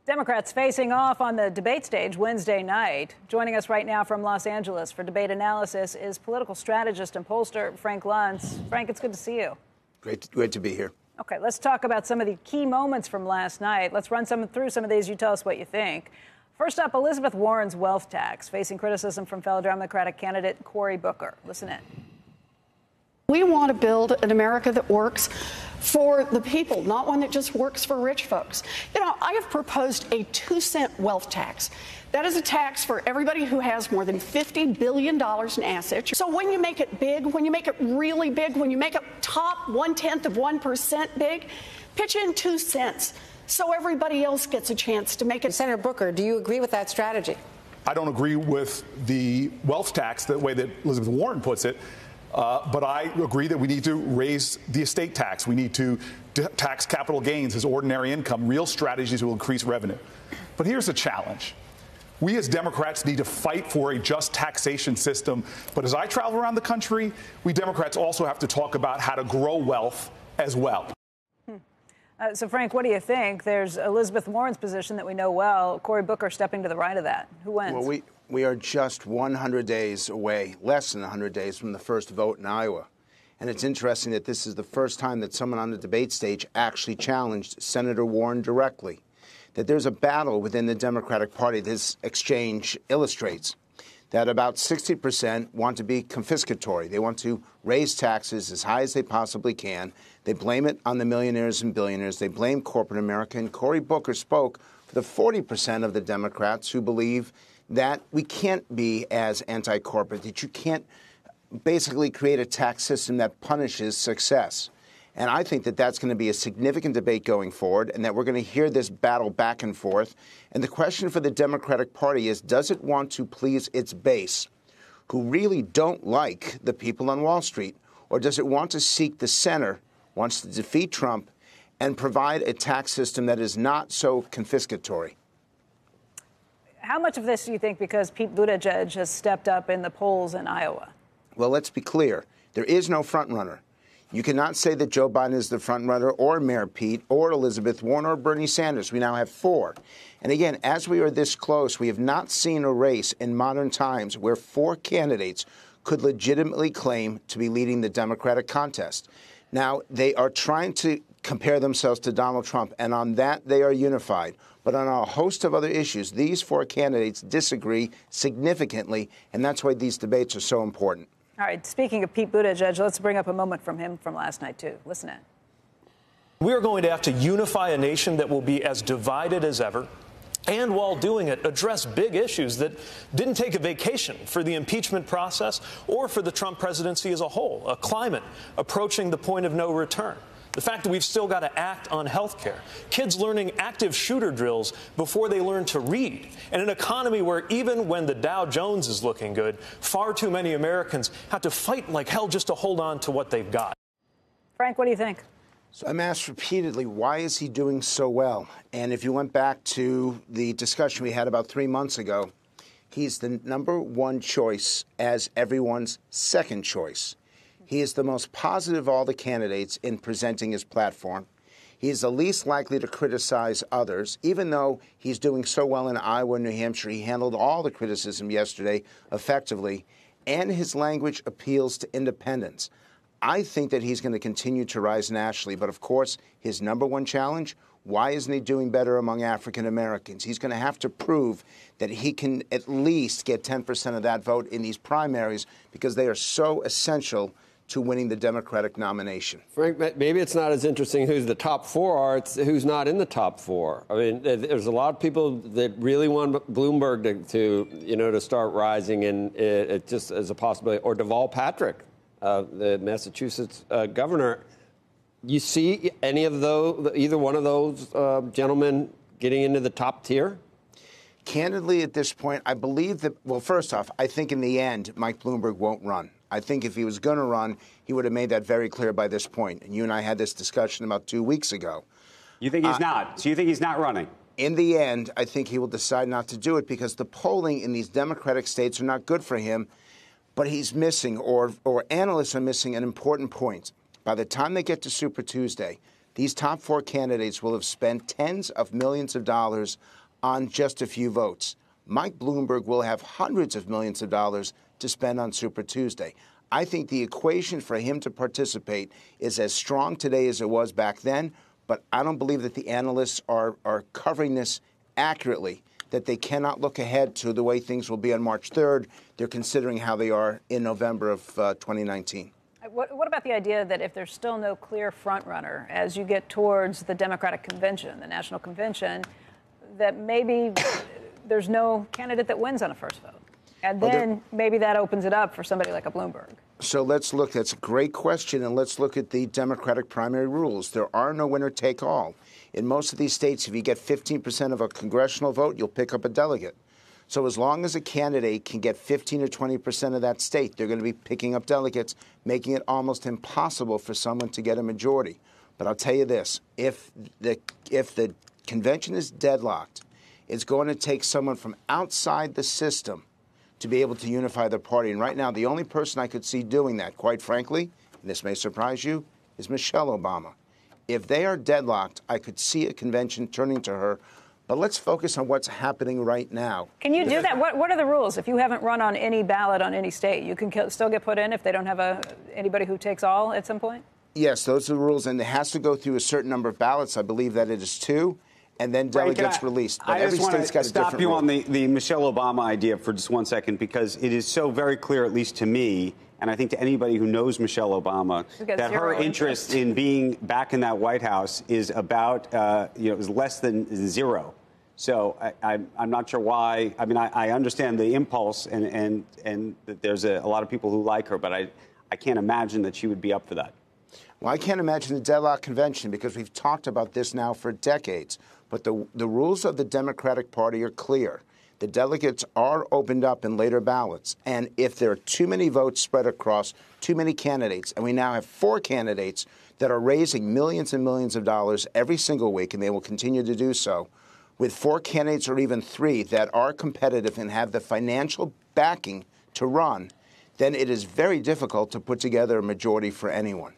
Democrats facing off on the debate stage Wednesday night. Joining us right now from Los Angeles for debate analysis is political strategist and pollster Frank Luntz. Frank, it's good to see you. Great to be here. Okay, let's talk about some of the key moments from last night. Let's run through some of these. You tell us what you think. First up, Elizabeth Warren's wealth tax facing criticism from fellow Democratic candidate Cory Booker. Listen in. We want to build an America that works for the people, not one that just works for rich folks. You know, I have proposed a 2-cent wealth tax. That is a tax for everybody who has more than $50 billion in assets. So when you make it big, when you make it really big, when you make it top 0.1% big, pitch in 2 cents so everybody else gets a chance to make it. Senator Booker, do you agree with that strategy? I don't agree with the wealth tax, the way that Elizabeth Warren puts it. But I agree that we need to raise the estate tax. We need to tax capital gains as ordinary income, real strategies will increase revenue. But here's the challenge. We as Democrats need to fight for a just taxation system. But as I travel around the country, we Democrats also have to talk about how to grow wealth as well. So, Frank, what do you think? There's Elizabeth Warren's position that we know well. Cory Booker stepping to the right of that. Who wins? Well, we are just 100 days away, less than 100 days from the first vote in Iowa. And it's interesting that this is the first time that someone on the debate stage actually challenged Senator Warren directly. That there's a battle within the Democratic Party. This exchange illustrates that about 60% want to be confiscatory. They want to raise taxes as high as they possibly can. They blame it on the millionaires and billionaires. They blame corporate America. And Cory Booker spoke for the 40% of the Democrats who believe that we can't be as anti-corporate, that you can't basically create a tax system that punishes success. And I think that that's going to be a significant debate going forward and that we're going to hear this battle back and forth. And the question for the Democratic Party is, does it want to please its base, who really don't like the people on Wall Street, or does it want to seek the center, wants to defeat Trump, and provide a tax system that is not so confiscatory? How much of this do you think because Pete Buttigieg has stepped up in the polls in Iowa? Well, let's be clear. There is no front runner. You cannot say that Joe Biden is the front runner or Mayor Pete or Elizabeth Warren or Bernie Sanders. We now have 4. And again, as we are this close, we have not seen a race in modern times where 4 candidates could legitimately claim to be leading the Democratic contest. Now, they are trying to compare themselves to Donald Trump, and on that they are unified. But on a host of other issues, these 4 candidates disagree significantly, and that's why these debates are so important. All right, speaking of Pete Buttigieg, let's bring up a moment from him from last night, too. Listen in. We're going to have to unify a nation that will be as divided as ever, and while doing it, address big issues that didn't take a vacation for the impeachment process or for the Trump presidency as a whole. A climate approaching the point of no return. The fact that we've still got to act on health care, kids learning active shooter drills before they learn to read, and an economy where even when the Dow Jones is looking good, far too many Americans have to fight like hell just to hold on to what they've got. Frank, what do you think? So I'm asked repeatedly, why is he doing so well? And if you went back to the discussion we had about 3 months ago, he's the #1 choice as everyone's second choice. He is the most positive of all the candidates in presenting his platform. He is the least likely to criticize others, even though he's doing so well in Iowa and New Hampshire. He handled all the criticism yesterday effectively, and his language appeals to independents. I think that he's going to continue to rise nationally. But, of course, his #1 challenge, why isn't he doing better among African Americans? He's going to have to prove that he can at least get 10% of that vote in these primaries because they are so essential to winning the Democratic nomination. Frank, maybe it's not as interesting who's the top 4 are, it's who's not in the top 4. I mean, there's a lot of people that really want Bloomberg to start rising, and it just as a possibility, or Deval Patrick, the Massachusetts governor. You see any of those, either one of those gentlemen getting into the top tier? Candidly, at this point, I believe that, well, first off, I think in the end, Mike Bloomberg won't run. I think if he was going to run, he would have made that very clear by this point. And you and I had this discussion about 2 weeks ago. You think he's not? So you think he's not running? In the end, I think he will decide not to do it because the polling in these Democratic states are not good for him. But he's missing, or analysts are missing, an important point. By the time they get to Super Tuesday, these top 4 candidates will have spent tens of millions of dollars on just a few votes. Mike Bloomberg will have hundreds of millions of dollars to spend on Super Tuesday. I think the equation for him to participate is as strong today as it was back then, but I don't believe that the analysts are covering this accurately, that they cannot look ahead to the way things will be on March 3rd. They're considering how they are in November of 2019. What about the idea that if there's still no clear frontrunner as you get towards the Democratic convention, the national convention, that maybe there's no candidate that wins on a first vote? And then maybe that opens it up for somebody like a Bloomberg. So let's look. That's a great question. And let's look at the Democratic primary rules. There are no winner take all. In most of these states, if you get 15% of a congressional vote, you'll pick up a delegate. So as long as a candidate can get 15 or 20% of that state, they're going to be picking up delegates, making it almost impossible for someone to get a majority. But I'll tell you this, if the convention is deadlocked, it's going to take someone from outside the system to be able to unify the party. And right now, the only person I could see doing that, quite frankly, and this may surprise you, is Michelle Obama. If they are deadlocked, I could see a convention turning to her. But let's focus on what's happening right now. Can you do that? What are the rules? If you haven't run on any ballot on any state, you can still get put in if they don't have anybody who takes all at some point? Yes, those are the rules. And it has to go through a certain number of ballots. I believe that it is 2. And then delegates released. But every state's got a different stop you rule. on the Michelle Obama idea for just 1 second, because it is so very clear, at least to me, and I think to anybody who knows Michelle Obama, that her interest in being back in that White House is about, is less than zero. So I'm not sure why. I mean, I understand the impulse and that there's a lot of people who like her, but I can't imagine that she would be up for that. Well, I can't imagine the deadlock convention because we've talked about this now for decades. But the rules of the Democratic Party are clear. The delegates are opened up in later ballots. And if there are too many votes spread across too many candidates, and we now have 4 candidates that are raising millions and millions of dollars every single week, and they will continue to do so, with 4 candidates or even 3 that are competitive and have the financial backing to run, then it is very difficult to put together a majority for anyone.